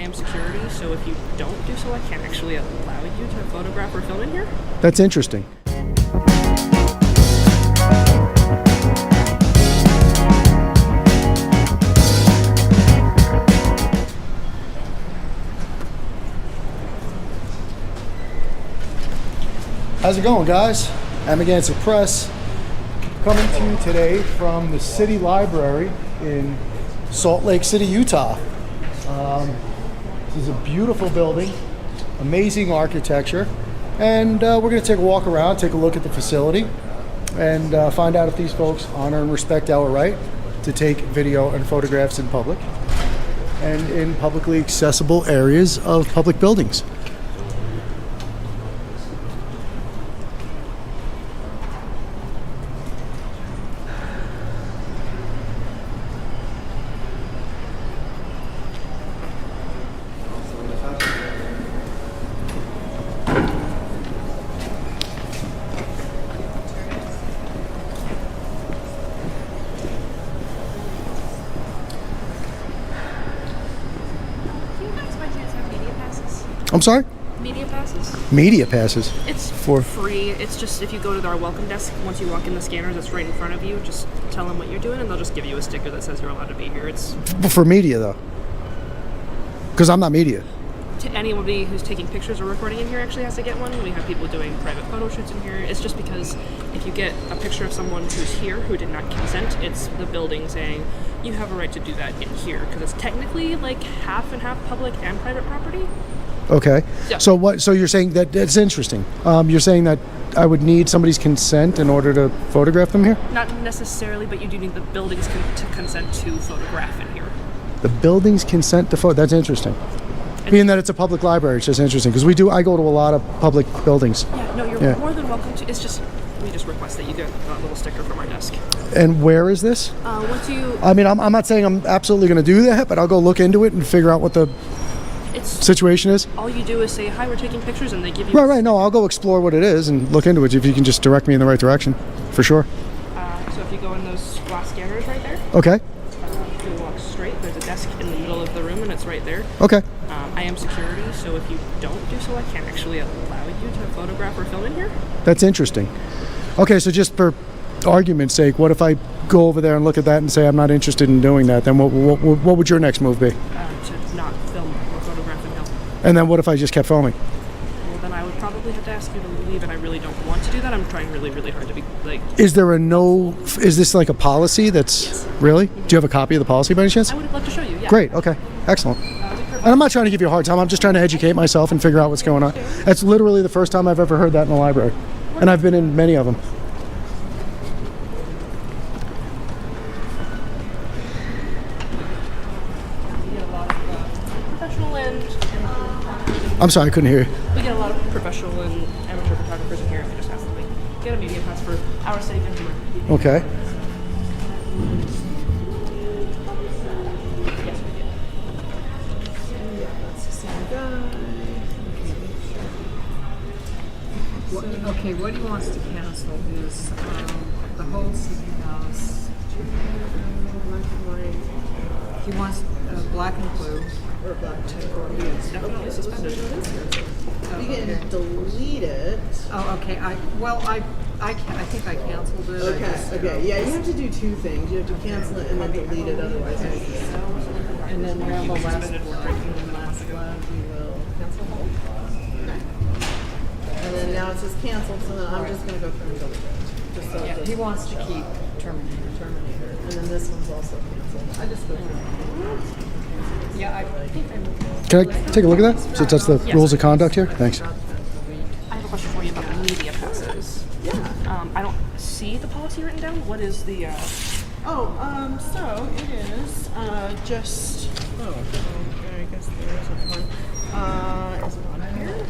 am security, so if you don't do so, I can't actually allow you to photograph or film in here. That's interesting. How's it going, guys? Amagansett Press coming to you today from the City Library in Salt Lake City, Utah. This is a beautiful building, amazing architecture, and we're going to take a walk around, take a look at the facility, and find out if these folks honor and respect our right to take video and photographs in public and in publicly accessible areas of public buildings. I'm sorry? Media passes. Media passes. It's for free. It's just if you go to our welcome desk, once you walk in the scanners, that's right in front of you. Just tell them what you're doing, and they'll just give you a sticker that says you're allowed to be here. It's for media, though, because I'm not media. To anybody who's taking pictures or recording in here actually has to get one. We have people doing private photo shoots in here. It's just because if you get a picture of someone who's here who did not consent, it's the building saying you have a right to do that in here because it's technically like half and half public and private property. Okay. Yeah. So what? So you're saying that it's interesting. You're saying that I would need somebody's consent in order to photograph them here? Not necessarily, but you do need the building's to consent to photograph in here. The building's consent to photo. That's interesting. Being that it's a public library, it's just interesting because I go to a lot of public buildings. Yeah. No, you're more than welcome to. It's just we just request that you get a little sticker from our desk. And where is this? Once you. I mean, I'm not saying I'm absolutely going to do that, but I'll go look into it and figure out what the situation is. All you do is say, hi, we're taking pictures, and they give you... Right. No, I'll go explore what it is and look into it if you can just direct me in the right direction, for sure. So if you go in those glass scanners right there... Okay. You walk straight. There's a desk in the middle of the room, and it's right there. Okay. I am security, so if you don't do so, I can't actually allow you to photograph or film in here. That's interesting. Okay, so just for argument's sake, what if I go over there and look at that and say I'm not interested in doing that? Then what would your next move be? To not film or photograph and film. And then what if I just kept filming? Well, then I would probably have to ask you to leave, and I really don't want to do that. I'm trying really, really hard to be, like... Is this like a policy that's... Yes. Really? Do you have a copy of the policy by any chance? I would love to show you, yeah. Great, okay. Excellent. And I'm not trying to give you a hard time. I'm just trying to educate myself and figure out what's going on. That's literally the first time I've ever heard that in a library. And I've been in many of them. I'm sorry, I couldn't hear you. We get a lot of professional and amateur photographers in here, and we just have to get a media pass for our sake and for... Okay. Yes, we did. Okay, what he wants to cancel is the whole city house. He wants black and blue. Or black and Yeah, it's definitely suspended. You can delete it. Oh, okay. I think I canceled it. Okay. Yeah, you have to do two things. You have to cancel it and then delete it, otherwise it's... And then we're on the last Suspended for breaking the last one. We will cancel hold. And then now it says canceled, so then I'm just going to go through and delete it. Just so he wants to keep Terminator. And then this one's also canceled. I just go through. Yeah, I think I'm... Can I take a look at that? Since that's the rules of conduct here? Thanks. I have a question for you about the media passes. Yeah. I don't see the policy written down. What is the... So it is just... I guess there isn't one. Is it on here?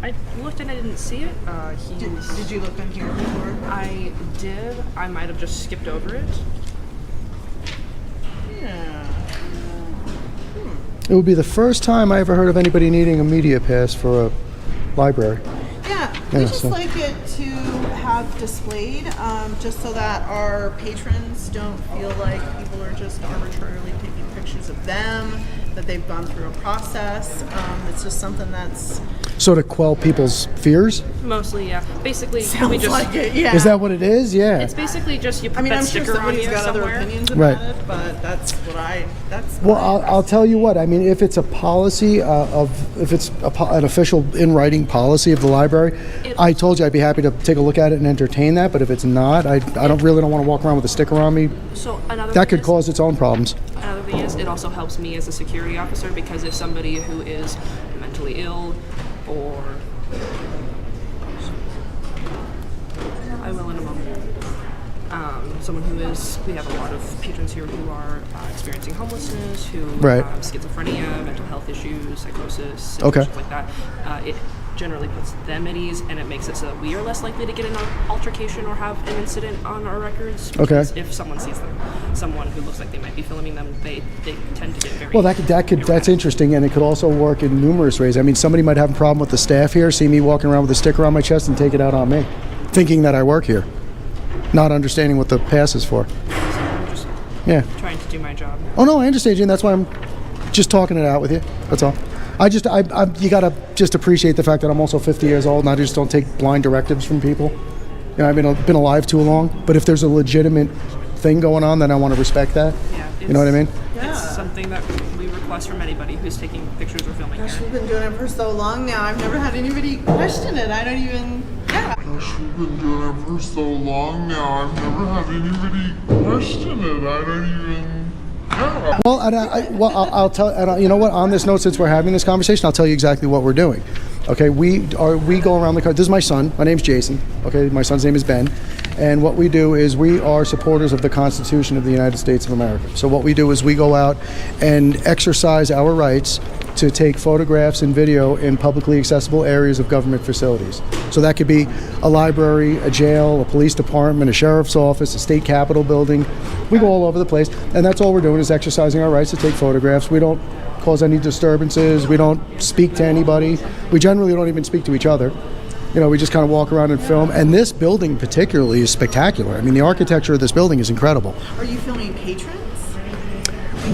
I looked and I didn't see it. Did you look on here before? I did. I might have just skipped over it. Yeah. It would be the first time I ever heard of anybody needing a media pass for a library. Yeah, we just so- like it to have displayed, just so that our patrons don't feel like people are just arbitrarily taking pictures of them that they've gone through a process. It's just something that's So to quell people's fears? Mostly, yeah. Basically, we sounds just like it. Yeah. Is that what it is? Yeah. it's basically just you put I mean, that I'm sure sticker on somebody's you got other somewhere. opinions about Right. it, but that's what Well, I'll tell you what. I mean, if it's a policy if it's an official in writing policy of the library, I told you I'd be happy to take a look at it and entertain that. But if it's not, I don't want to walk around with a sticker on me. So another That thing could is- cause its own problems. Another thing is, it also helps me as a security officer, because if somebody who is mentally ill or I will in a moment. Someone who is, we have a lot of patrons here who are experiencing homelessness, who Right. have schizophrenia, mental health issues, psychosis, Okay. situations like that. It generally puts them at ease, and it makes it so that we are less likely to get in an altercation or have an incident on our records. Okay. Because if someone sees them, someone who looks like they might be filming them, they tend to get very Well, that's erratic. interesting, and it could also work in numerous ways. I mean, somebody might have a problem with the staff here, see me walking around with a sticker on my chest, and take it out on me, thinking that I work here, not understanding what the pass is for. I'm just Yeah. trying to do my job. Oh no, I understand you, and that's why I'm just talking it out with you. That's all. You gotta just appreciate the fact that I'm also 50 years old, and I just don't take blind directives from people. You know, I've been alive too long. But if there's a legitimate thing going on, then I want to respect that. Yeah, You know what I mean? It's something that we request from anybody who's taking pictures or filming Gosh, here. we've been doing it for so long now. I've never had anybody question it. I don't even. Yeah. Gosh, we've been doing it for so long now. I've never had anybody question it. I don't even. Yeah. Well, I'll tell. And you know what? On this note, since we're having this conversation, I'll tell you exactly what we're doing. Okay, we go around the country. This is my son. My name's Jason. Okay, my son's name is Ben. And what we do is we are supporters of the Constitution of the United States of America. So what we do is we go out and exercise our rights to take photographs and video in publicly accessible areas of government facilities. So that could be a library, a jail, a police department, a sheriff's office, a state capitol building. We go all over the place, and that's all we're doing is exercising our rights to take photographs. We don't cause any disturbances. We don't speak to anybody. We generally don't even speak to each other. You know, we just kind of walk around and film. And this building particularly is spectacular. I mean, the architecture of this building is incredible. Are you filming patrons?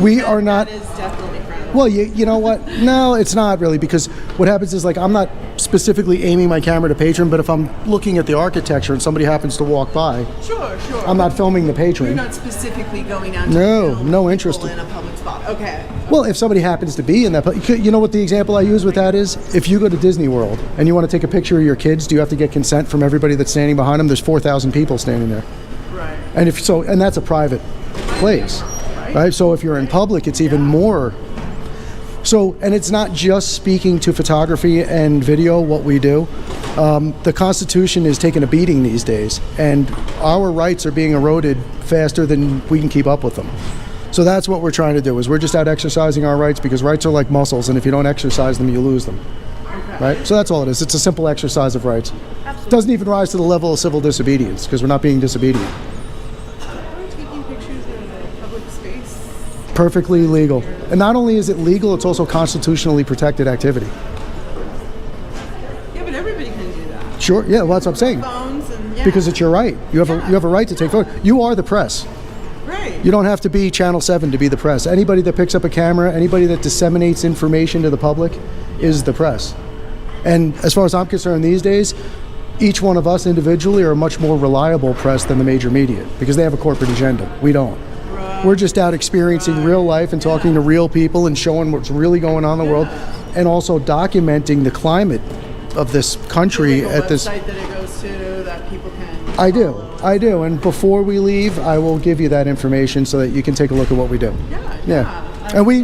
We are not. That is definitely friendly. Well, you know what? No, it's not really, because what happens is, like, I'm not specifically aiming my camera to patron, but if I'm looking at the architecture and somebody happens to walk by, Sure. I'm not filming the You're patron. not specifically going out to No, film no people interest. in a public spot. Okay. Well, if somebody happens to be in that, you know what the example I use with that is? If you go to Disney World and you want to take a picture of your kids, do you have to get consent from everybody that's standing behind them? There's 4,000 people standing there. Right. And that's a private place, right? So if you're in public, it's even more. So, and it's not just speaking to photography and video, what we do. The Constitution is taking a beating these days, and our rights are being eroded faster than we can keep up with them. So that's what we're trying to do, is we're just out exercising our rights, because rights are like muscles, and if you don't exercise them, you lose them. Right? So that's all it is. It's a simple exercise of rights. Absolutely. Doesn't even rise to the level of civil disobedience, because we're not being disobedient. Taking pictures in a public space. Perfectly legal. And not only is it legal, it's also constitutionally protected activity. Yeah, but everybody can do that. Sure, yeah, well, that's what I'm saying. Phones and Because it's your right. You have a right to take photos. You are the press. right. You don't have to be Channel 7 to be the press. Anybody that picks up a camera, anybody that disseminates information to the public is the press. And as far as I'm concerned these days, each one of us individually are a much more reliable press than the major media, because they have a corporate agenda. We don't. We're just out experiencing real life and talking to real people and showing what's really going on in the world, and also documenting the climate of this country Like a at this. website that it goes to that people can. I do. follow. I do. And before we leave, I will give you that information so that you can take a look at what we do. Yeah. And we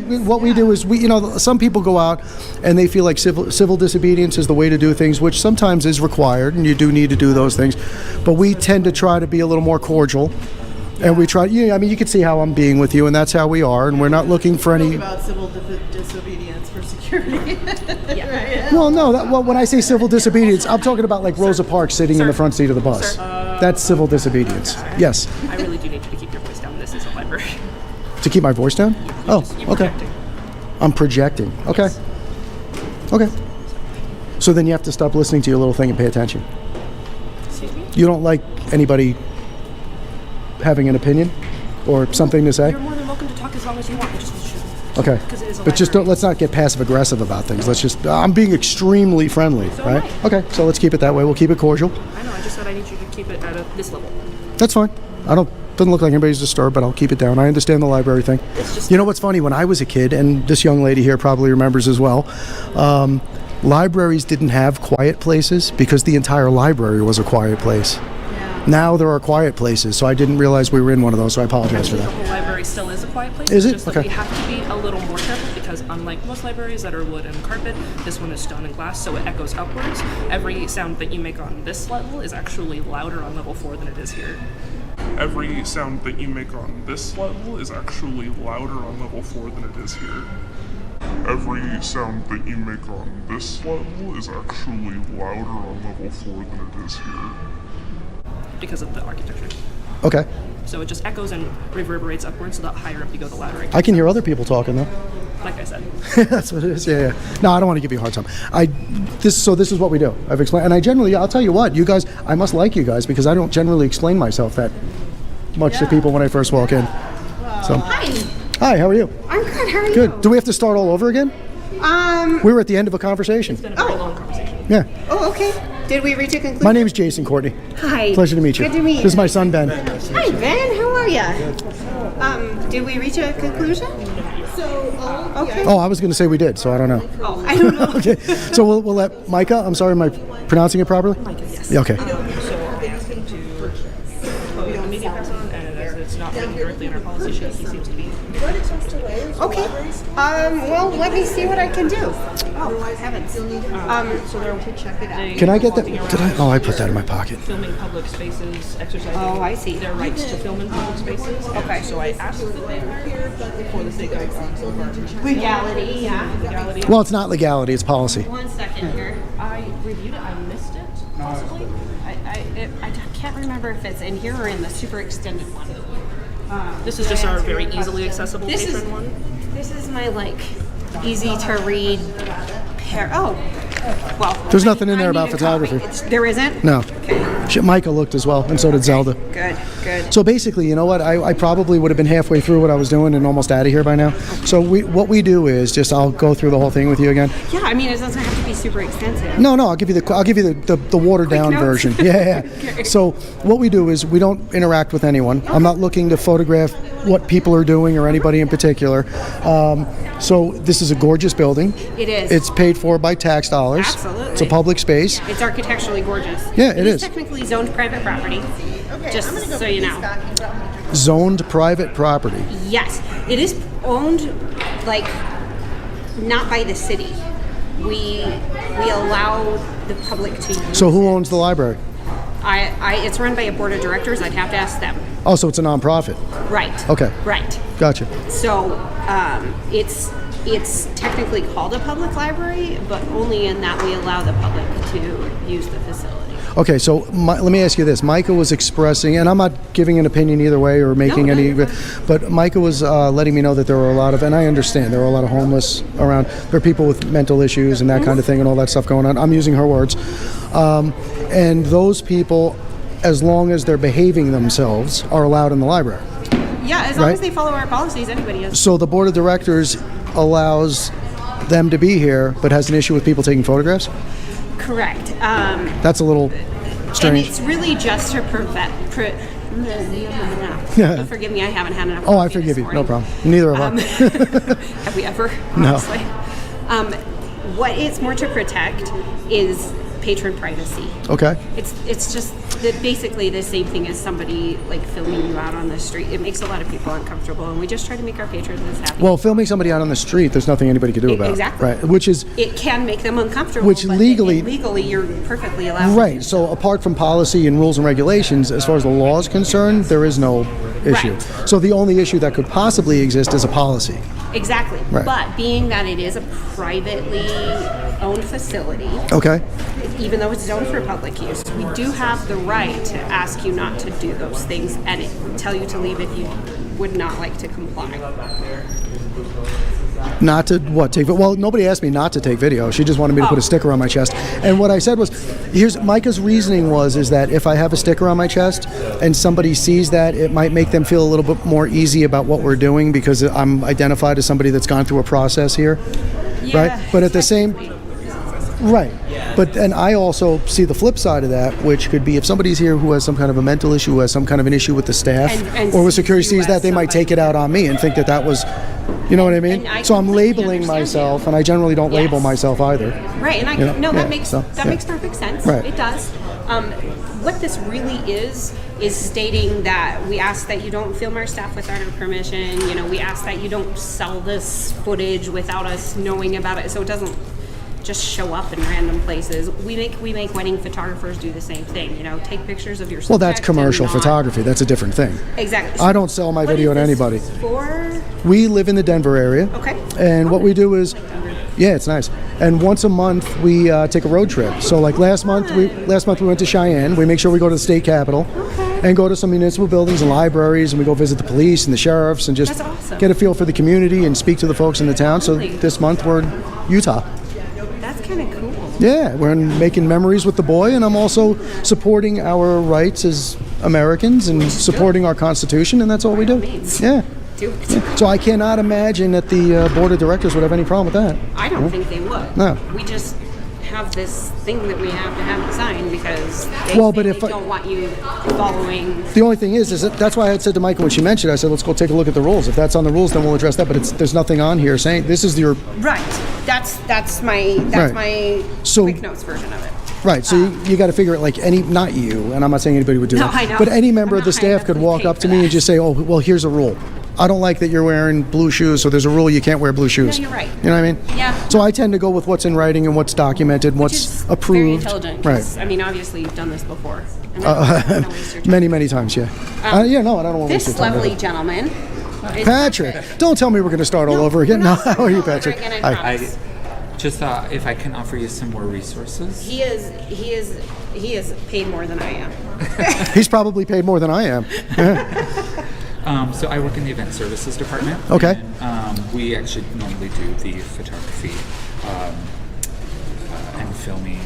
do is some people go out and they feel like civil disobedience is the way to do things, which sometimes is required, and you do need to do those things. But we tend to try to be a little more cordial. And we try, I mean, you can see how I'm being with you, and that's how we are, and we're not looking for any. About civil disobedience for security. Right? Well, no, when I say civil disobedience, I'm talking about like Rosa Parks sitting in the front seat of the bus. That's civil disobedience. Yes. I really do need you to keep your voice down. This is a library. To keep my voice down? Oh, You're okay. projecting. I'm projecting. Okay. Okay. So then you have to stop listening to your little thing and pay attention. Excuse me? You don't like anybody having an opinion or something to say? You're more than welcome to talk as long as you want. Just Okay. 'Cause it is a But just don't, library. let's not get passive aggressive about things. Let's just, I'm being extremely friendly, So right? am I. Okay, so let's keep it that way. We'll keep it cordial. I know, I just said I need you to keep it at this level. That's fine. Doesn't look like anybody's disturbed, but I'll keep it down. I understand the library thing. It's just- You know what's funny? When I was a kid, and this young lady here probably remembers as well, libraries didn't have quiet places because the entire library was a quiet place. Now there are quiet places, so I didn't realize we were in one of those, so I apologize for The that. whole library still is a quiet place. Is it's it? Just that Okay. we have to be a little more careful because unlike most libraries that are wood and carpet, this one is stone and glass, so it echoes upwards. Every sound that you make on this level is actually louder on level 4 than it is here. Every sound that you make on this level is actually louder on level 4 than it is here. Every sound that you make on this level is actually louder on level 4 than it is here. Because of the architecture. Okay. So it just echoes and reverberates upwards, so the higher up you go, the louder it I can hear other people talking, though. Like I said. That's what it is. Yeah, yeah. No, I don't want to give you a hard time. So this is what we do. I've explained, and I'll tell you what, you guys, I must like you guys because I don't generally explain myself that much to people when I first walk in. So, hi, how are you? I'm good. How are you? Good. Do we have to start all over again? We were at the end of a conversation. It's been a very long conversation. Yeah. Oh, okay. Did we reach a conclusion? My name is Jason Courtney. Hi. Pleasure to meet you. Good to meet you. This is my son Ben. Hi, Ben. How are you? Did we reach a conclusion? Okay. Oh, I was going to say we did, so I don't know. Oh, I don't know. Okay. So we'll let Micah. I'm sorry, am I pronouncing it properly? Yes. Yeah, okay. So I asked him to put the media pass on, and as it's not written directly in our policy sheet, he seems to be. Okay. Well, let me see what I can do. Oh, heavens. So they're to check it out. Can I get that? Did I? Oh, I put that in my pocket. Filming public spaces, exercising Oh, I see. their rights to film in public spaces. Okay. So I asked that they hire for the sake of some of our Legality, yeah. legality. Well, it's not legality, it's policy. 1 second here. I reviewed it. I missed it, possibly. I can't remember if it's in here or in the super extended one. This is just our very easily accessible This patron is one. This is my easy to read pair. Oh, well. There's nothing in there I about need a copy. photography. There isn't? No. Okay. Micah looked as well, and so did Zelda. Good, good. So basically, you know what? I probably would have been halfway through what I was doing and almost out of here by now. So what we do is just I'll go through the whole thing with you again. Yeah, I mean, it doesn't have to be super extensive. No, I'll give you the watered down notes? version. Yeah. Okay. So what we do is we don't interact with anyone. I'm not looking to photograph what people are doing or anybody in particular. So this is a gorgeous building. It is. It's paid for by tax dollars. Absolutely. It's a public space. It's architecturally gorgeous. Yeah, it is. technically zoned private property. Just so you know. Zoned private property. Yes, it is owned, not by the city. We allow the public to use. So who owns the library? It's run by a board of directors. I'd have to ask them. Oh, so it's a nonprofit. Right. Okay. Right. Gotcha. So it's technically called a public library, but only in that we allow the public to use the facility. Okay, so let me ask you this. Micah was expressing, and I'm not giving an opinion either way or making No, any, you're fine. but Micah was letting me know that there were a lot of, and I understand, there are a lot of homeless around. There are people with mental issues and that kind of thing and all that stuff going on. I'm using her words. And those people, as long as they're behaving themselves, are allowed in the library. Yeah, as long Right. as they follow our policies, anybody is. So the board of directors allows them to be here, but has an issue with people taking photographs? Correct. That's a little And strange. it's really just to prevent. Yeah. Forgive me, I haven't had enough. Oh, I coffee forgive this you. No morning. problem. Neither have I. Have we ever? No. Honestly. What it's more to protect is patron privacy. Okay. It's just basically the same thing as somebody filming you out on the street. It makes a lot of people uncomfortable, and we just try to make our patrons as happy. Well, filming somebody out on the street, there's nothing anybody can do about exactly. it. Right. Which is it can make them uncomfortable. Which but legally you're perfectly allowed. to right. do So apart from policy and rules and regulations, as far as the law is concerned, there is no issue. Right. So the only issue that could possibly exist is a policy. Exactly. Right. But being that it is a privately owned facility, Okay. even though it's zoned for public use, we do have the right to ask you not to do those things and tell you to leave if you would not like to comply. Not to what take? Well, nobody asked me not to take video. She just wanted me to put a sticker on my chest. And what I said was, here's Micah's reasoning is that if I have a sticker on my chest and somebody sees that, it might make them feel a little bit more easy about what we're doing because I'm identified as somebody that's gone through a process here, right? But at the same, right. But and I also see the flip side of that, which could be if somebody's here who has some kind of a mental issue, who has some kind of an issue with the staff, and or with security sees that, they might take it out on me and think that was. You know what I mean? So I'm labeling myself, and I generally don't label myself either. Right, and that makes perfect sense. Right. It does. What this really is stating that we ask that you don't film our staff without our permission. You know, we ask that you don't sell this footage without us knowing about it, so it doesn't just show up in random places. We make wedding photographers do the same thing. You know, take pictures of your subject. Well, that's commercial photography. That's a different thing. Exactly. I don't sell my video to anybody. For? We live in the Denver area. Okay. And what we do is, it's nice. And once a month we take a road trip. So like last month we went to Cheyenne. We make sure we go to the state capitol. And go to some municipal buildings and libraries, and we go visit the police and the sheriffs and just get a feel for the community and speak to the folks in the town. So this month we're in Utah. Kind of cool. Yeah, we're making memories with the boy, and I'm also supporting our rights as Americans and supporting our Constitution, and that's all we do. Yeah. Do it. So I cannot imagine that the board of directors would have any problem with that. I don't think they would. No. We just have this thing that we have to have it signed because they don't want you following. The only thing is that's why I had said to Micah when she mentioned it, I said, let's go take a look at the rules. If that's on the rules, then we'll address that. But there's nothing on here saying this is your... Right. That's my quick notes version of it. Right, so you got to figure it like not you, and I'm not saying anybody would do that, I know. but any member of the staff could walk up to me and just say, oh, well, here's a rule. I don't like that you're wearing blue shoes, so there's a rule you can't wear blue shoes. No, you're right. You know what I mean? Yeah. So I tend to go with what's in writing and what's documented, and what's approved. Very intelligent. Right. I mean, obviously you've done this before. Many times, yeah. I don't want to waste your This time. lovely gentleman. Patrick, don't tell me we're going to start all over again. No, how are you, Patrick? I just thought if I can offer you some more resources. He is paid more than I am. He's probably paid more than I am. So I work in the event services department. Okay. And, we actually normally do the photography and filming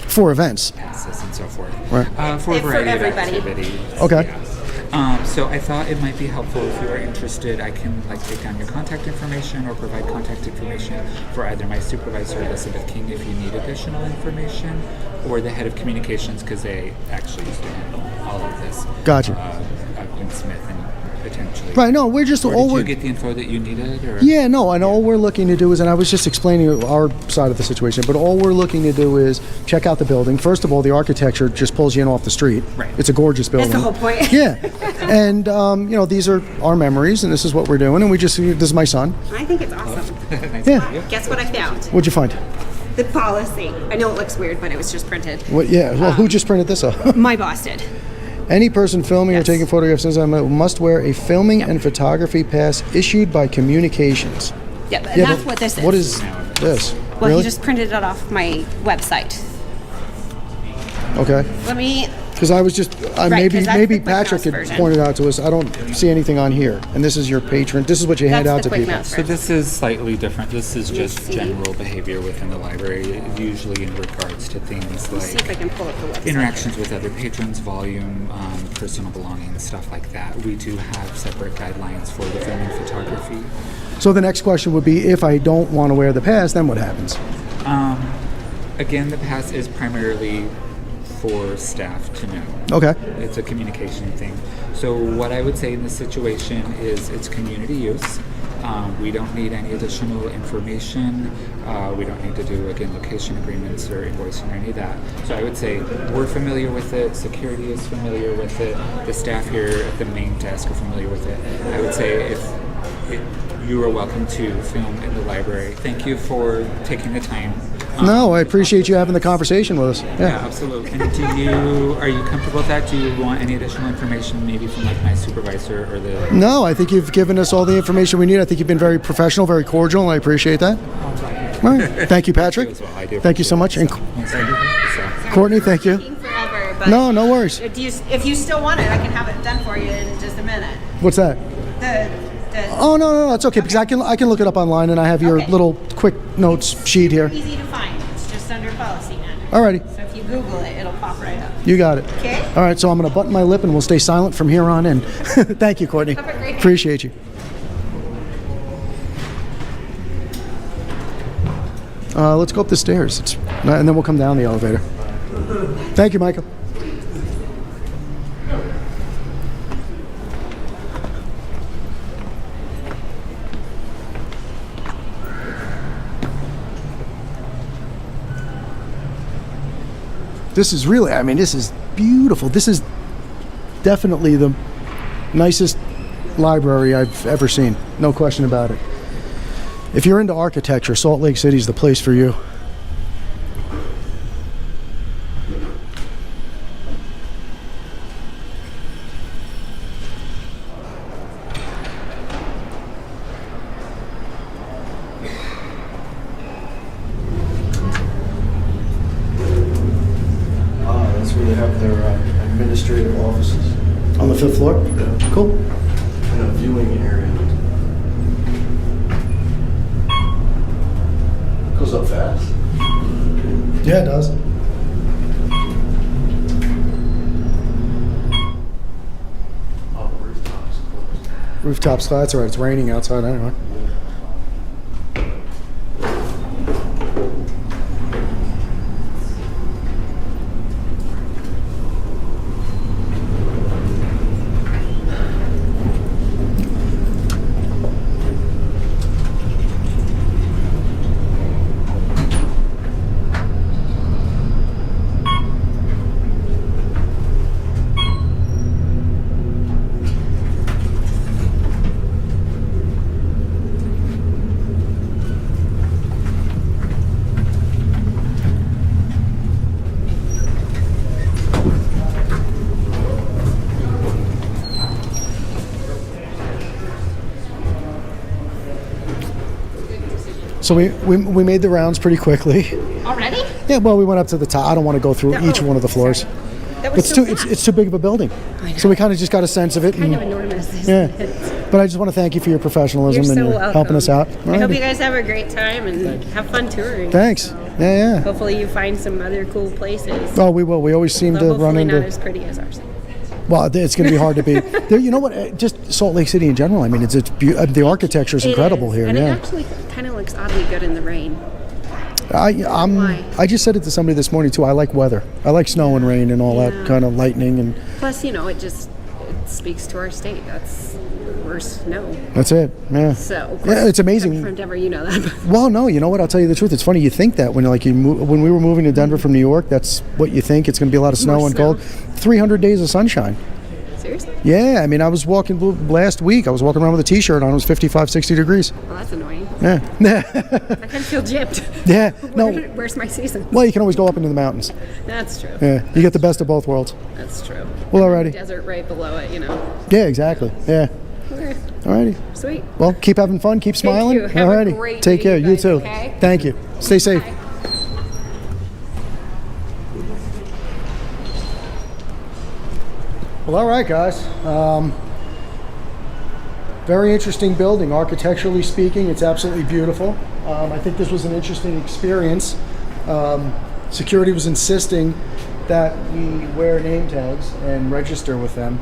for events, passes and so forth. Right. For a variety of everybody. activities. Okay. Yeah. So I thought it might be helpful if you are interested. I can take down your contact information or provide contact information for either my supervisor Elizabeth King if you need additional information, or the head of communications because they actually used to handle all of this. Gotcha. Gwen Smith and potentially. Right. No, we're just Or all did we're. you get the info that you needed? Or? Yeah, no, and all we're looking to do is, and I was just explaining our side of the situation, but all we're looking to do is check out the building. First of all, the architecture just pulls you in off the street. Right. It's a gorgeous building. That's the whole point. Yeah. And, these are our memories, and this is what we're doing, and this is my son. I think it's awesome. Nice Yeah. to meet you. Guess what I found? What'd you find? The policy. I know it looks weird, but it was just printed. What? Yeah, well, who just printed this up? My boss did. Any person filming Yes. or taking photographs must wear a filming and photography pass issued by Communications. Yeah, and Yeah, that's but what this is. What is this? Well, really? he just printed it off my website. Okay. Let me. Because I was just, 'cause that's maybe the Quick Patrick Mouse had version. pointed out to us, I don't see anything on here. And this is your patron, this is what you hand That's out to the Quick people. Mouse So version. this is slightly different. This is just see. general behavior within the library, usually in regards to things Let's see if I like can pull up the website. interactions with other patrons, volume, personal belongings, stuff like that. We do have separate guidelines for the filming photography. So the next question would be, if I don't want to wear the pass, then what happens? Again, the pass is primarily for staff to know. Okay. It's a communication thing. So what I would say in this situation is it's community use. We don't need any additional information. We don't need to do, again, location agreements or invoicing or any of that. So I would say we're familiar with it. Security is familiar with it. The staff here at the main desk are familiar with it. I would say you are welcome to film in the library. Thank you for taking the time. No, I appreciate you having the conversation with us. Yeah, absolutely. And are you comfortable with that? Do you want any additional information maybe from like my supervisor or the... No, I think you've given us all the information we need. I think you've been very professional, very cordial, and I appreciate that. All right. Thank you, Patrick. As well. I do Thank you so much. And So, Courtney, thank you. Taking forever, but No, no worries. if you still want it, I can have it done for you in just a minute. What's that? The Oh, no, it's okay, because I can look it up online, and I have your Okay. little quick notes sheet here. Easy to find. It's just under policy matters. Alrighty, So if you Google it, it'll pop right up. you got it. Okay. All right, so I'm going to button my lip, and we'll stay silent from here on in. Thank you, Courtney. Have a great day. Appreciate you. Let's go up the stairs, and then we'll come down the elevator. Thank you, Michael. This is really, I mean, this is beautiful. This is definitely the nicest library I've ever seen. No question about it. If you're into architecture, Salt Lake City is the place for you. That's where they have their administrative offices. On the 5th floor? Yeah. Cool. And a viewing area. Goes up fast. Yeah, it does. Oh, rooftops closed. Rooftops, that's all right. It's raining outside anyway. So we made the rounds pretty quickly. Already? Yeah, well, we went up to the top. I don't want to go through each one of the floors. That But was it's too big of a building. So we kind of just got a sense of it. kind and- of enormous. Isn't yeah. it? But I just want to thank you for your professionalism You're and so your welcome. helping us out. I hope Alrighty. you guys have a great time and have fun touring. Thanks. Yeah. Hopefully you find some other cool places. Oh, we will. We always seem Though to run hopefully into. not as pretty as ours. Well, it's going to be hard to beat. There, you know what? Just Salt Lake City in general. I mean, the architecture is incredible It is. here. And Yeah. it actually kind of looks oddly good in the rain. I just said it to somebody this morning too. I like weather. I like snow and rain and all that kind of lightning, and Plus, it speaks to our state. We're snow. that's it. Yeah. So, of Yeah, course, it's amazing. From Denver, you know that. Well, no, you know what? I'll tell you the truth. It's funny you think that when when we were moving to Denver from New York, that's what you think. It's going to be a lot of snow More and snow. cold. 300 days of sunshine. Seriously? Yeah, I mean, I was walking last week. I was walking around with a T-shirt on. It was 55, 60 degrees. Well, that's annoying. Yeah. I kind of feel gypped. Yeah. No. Where's my season? Well, you can always go up into the mountains. That's true. Yeah. You get the best of both worlds. That's true. Well, alrighty. Desert right below it, Yeah, exactly. Yeah. Okay. Alrighty. Sweet. Well, keep having fun. Keep smiling. you. Have a Alrighty. great Take day, care. you You guys, too. okay? Thank you. Stay safe. Bye. Well, all right, guys. Very interesting building, architecturally speaking. It's absolutely beautiful. I think this was an interesting experience. Security was insisting that we wear name tags and register with them,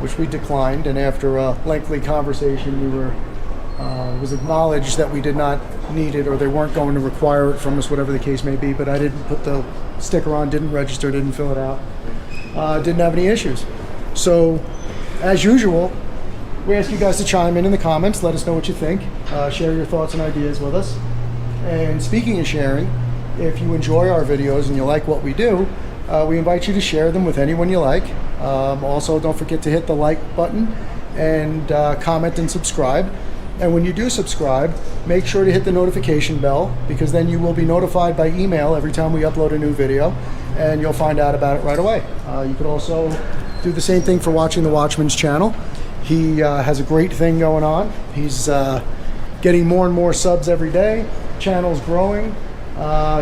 which we declined. And after a lengthy conversation, it was acknowledged that we did not need it, or they weren't going to require it from us, whatever the case may be. But I didn't put the sticker on, didn't register, didn't fill it out, didn't have any issues. So, as usual, we ask you guys to chime in the comments. Let us know what you think. Share your thoughts and ideas with us. And speaking of sharing, if you enjoy our videos and you like what we do, we invite you to share them with anyone you like. Also, don't forget to hit the like button and comment and subscribe. And when you do subscribe, make sure to hit the notification bell, because then you will be notified by email every time we upload a new video, and you'll find out about it right away. You could also do the same thing for watching the Watchman's channel. He has a great thing going on. He's getting more and more subs every day. Channel's growing.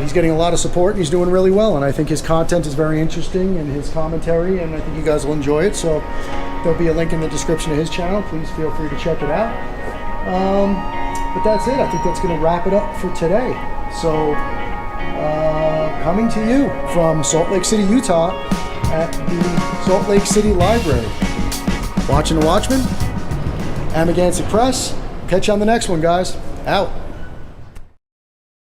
He's getting a lot of support, and he's doing really well. And I think his content is very interesting, and his commentary, and I think you guys will enjoy it. So there'll be a link in the description of his channel. Please feel free to check it out. But that's it. I think that's going to wrap it up for today. So, coming to you from Salt Lake City, Utah, at the Salt Lake City Library. Watching the Watchmen, Amagansett Press. Catch you on the next one, guys. Out.